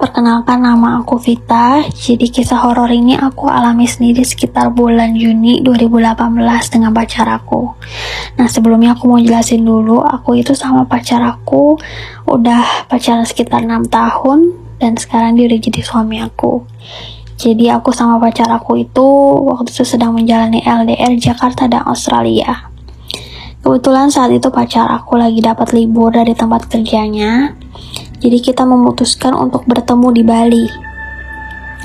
perkenalkan nama aku Vita. Jadi kisah horor ini aku alami sendiri sekitar bulan Juni 2018 dengan pacar aku. Nah, sebelumnya aku mau jelasin dulu, aku itu sama pacar aku udah pacaran sekitar 6 tahun dan sekarang dia udah jadi suami aku. Jadi aku sama pacar aku itu waktu itu sedang menjalani LDR Jakarta dan Australia. Kebetulan saat itu pacar aku lagi dapat libur dari tempat kerjanya. Jadi kita memutuskan untuk bertemu di Bali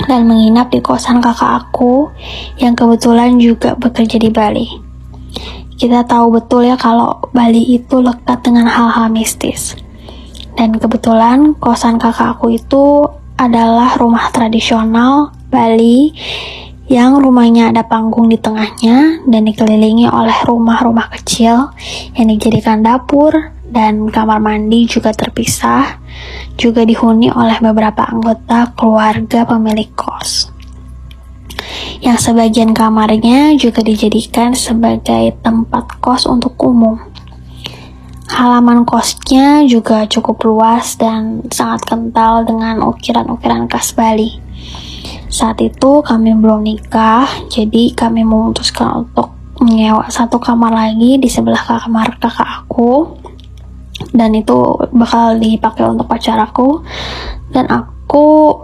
dan menginap di kosan kakak aku yang kebetulan juga bekerja di Bali. Kita tahu betul ya kalau Bali itu lekat dengan hal-hal mistis. Dan kebetulan kosan kakak aku itu adalah rumah tradisional Bali yang rumahnya ada panggung di tengahnya dan dikelilingi oleh rumah-rumah kecil yang dijadikan dapur dan kamar mandi juga terpisah, juga dihuni oleh beberapa anggota keluarga pemilik kos. Yang sebagian kamarnya juga dijadikan sebagai tempat kos untuk umum. Halaman kosnya juga cukup luas dan sangat kental dengan ukiran-ukiran khas Bali. Saat itu kami belum nikah, jadi kami memutuskan untuk menyewa satu kamar lagi di sebelah kamar kakak aku, dan itu bakal dipakai untuk pacar aku. Dan aku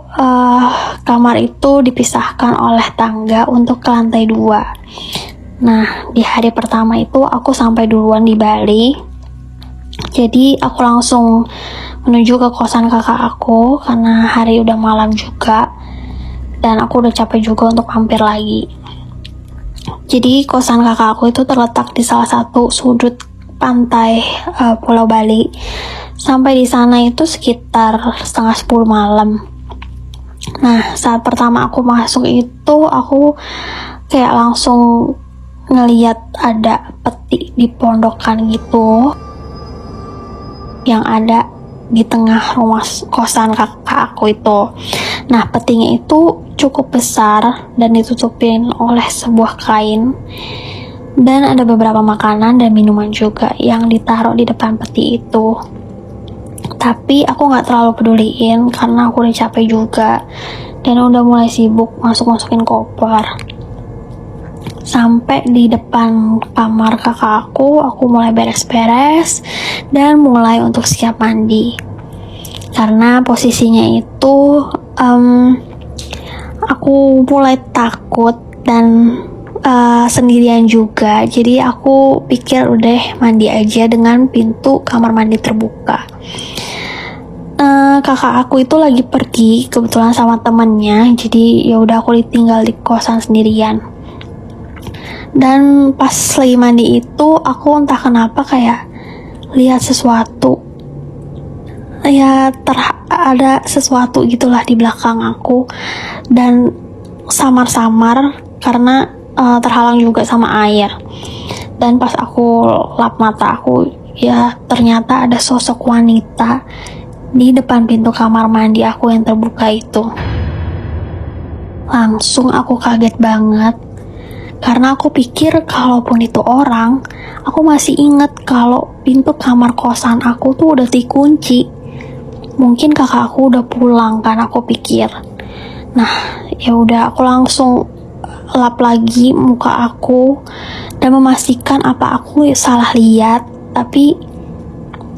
kamar itu dipisahkan oleh tangga untuk ke lantai 2. Nah, di hari pertama itu aku sampai duluan di Bali, jadi aku langsung menuju ke kosan kakak aku karena hari udah malam juga dan aku udah capek juga untuk mampir lagi. Jadi kosan kakak aku itu terletak di salah satu sudut pantai Pulau Bali. Sampai di sana itu sekitar setengah 10 malam. Nah, saat pertama aku masuk itu aku kayak langsung ngeliat ada peti di pondokan gitu yang ada di tengah rumah kosan kakak aku itu. Nah, petinya itu cukup besar dan ditutupin oleh sebuah kain, dan ada beberapa makanan dan minuman juga yang ditaruh di depan peti itu. Tapi aku gak terlalu peduliin karena aku udah capek juga dan udah mulai sibuk masukin koper. Sampai di depan kamar kakak aku mulai beres-beres dan mulai untuk siap mandi. Karena posisinya itu aku mulai takut dan sendirian juga. Jadi aku pikir udah mandi aja dengan pintu kamar mandi terbuka. Kakak aku itu lagi pergi kebetulan sama temennya, jadi ya udah aku ditinggal di kosan sendirian. Dan pas lagi mandi itu aku entah kenapa kayak lihat sesuatu, ya ada sesuatu gitulah di belakang aku, dan samar-samar karena terhalang juga sama air. Dan pas aku lap mata aku, ya ternyata ada sosok wanita di depan pintu kamar mandi aku yang terbuka itu. Langsung aku kaget banget karena aku pikir kalaupun itu orang, aku masih inget kalau pintu kamar kosan aku tuh udah dikunci. Mungkin kakak aku udah pulang kan, aku pikir. Nah, ya udah aku langsung lap lagi muka aku dan memastikan apa aku salah lihat. Tapi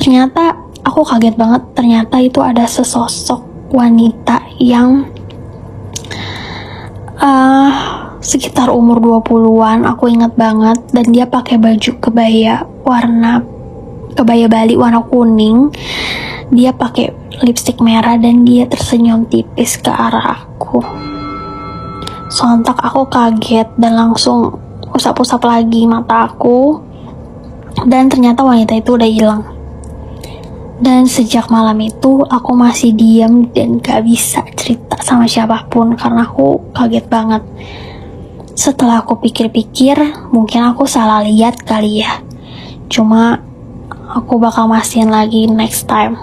ternyata aku kaget banget, ternyata itu ada sesosok wanita yang sekitar umur 20-an, aku inget banget. Dan dia pakai baju kebaya Bali warna kuning. Dia pakai lipstik merah dan dia tersenyum tipis ke arah aku. Sontak aku kaget dan langsung usap-usap lagi mata aku, dan ternyata wanita itu udah hilang. Dan sejak malam itu aku masih diam dan gak bisa cerita sama siapapun karena aku kaget banget. Setelah aku pikir-pikir, mungkin aku salah lihat kali ya. Cuma aku bakal mastiin lagi next time.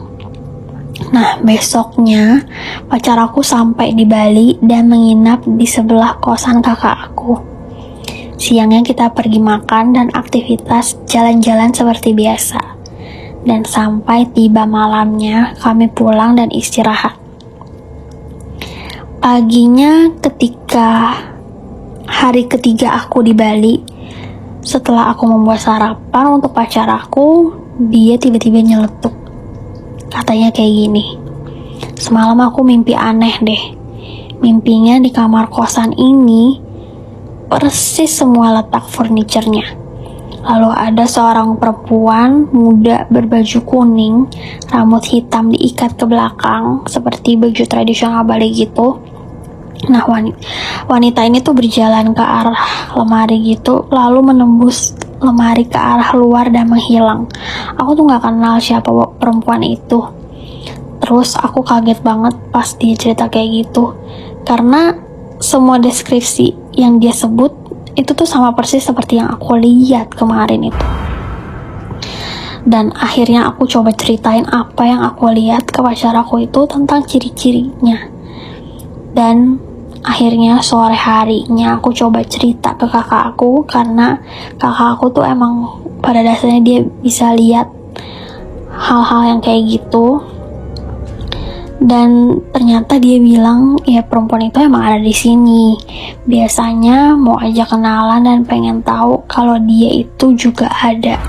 Nah, besoknya pacar aku sampai di Bali dan menginap di sebelah kosan kakak aku. Siangnya kita pergi makan dan aktivitas jalan-jalan seperti biasa. Dan sampai tiba malamnya kami pulang dan istirahat. Paginya ketika hari ketiga aku di Bali, setelah aku membuat sarapan untuk pacar aku, dia tiba-tiba nyeletuk. Katanya kayak gini, "Semalam aku mimpi aneh deh. Mimpinya di kamar kosan ini persis semua letak furniturnya. Lalu ada seorang perempuan muda berbaju kuning, rambut hitam diikat ke belakang seperti baju tradisional Bali gitu. Nah, wanita ini tuh berjalan ke arah lemari gitu, lalu menembus lemari ke arah luar dan menghilang. Aku tuh gak kenal siapa perempuan itu. Terus aku kaget banget pas dia cerita kayak gitu, karena semua deskripsi yang dia sebut itu tuh sama persis seperti yang aku lihat kemarin itu. Dan akhirnya aku coba ceritain apa yang aku lihat ke pacar aku itu tentang ciri-cirinya. Dan akhirnya sore harinya aku coba cerita ke kakak aku, karena kakak aku tuh emang pada dasarnya dia bisa lihat hal-hal yang kayak gitu. Dan ternyata dia bilang ya perempuan itu emang ada di sini. Biasanya mau ajak kenalan dan pengen tahu kalau dia itu juga ada.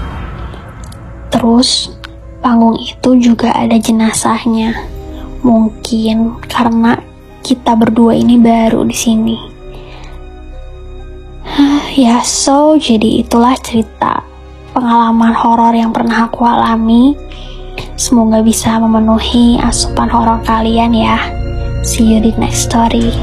Terus panggung itu juga ada jenazahnya. Mungkin karena kita berdua ini baru di sini. Ya, jadi itulah cerita pengalaman horor yang pernah aku alami. Semoga bisa memenuhi asupan horor kalian ya. See you di next story.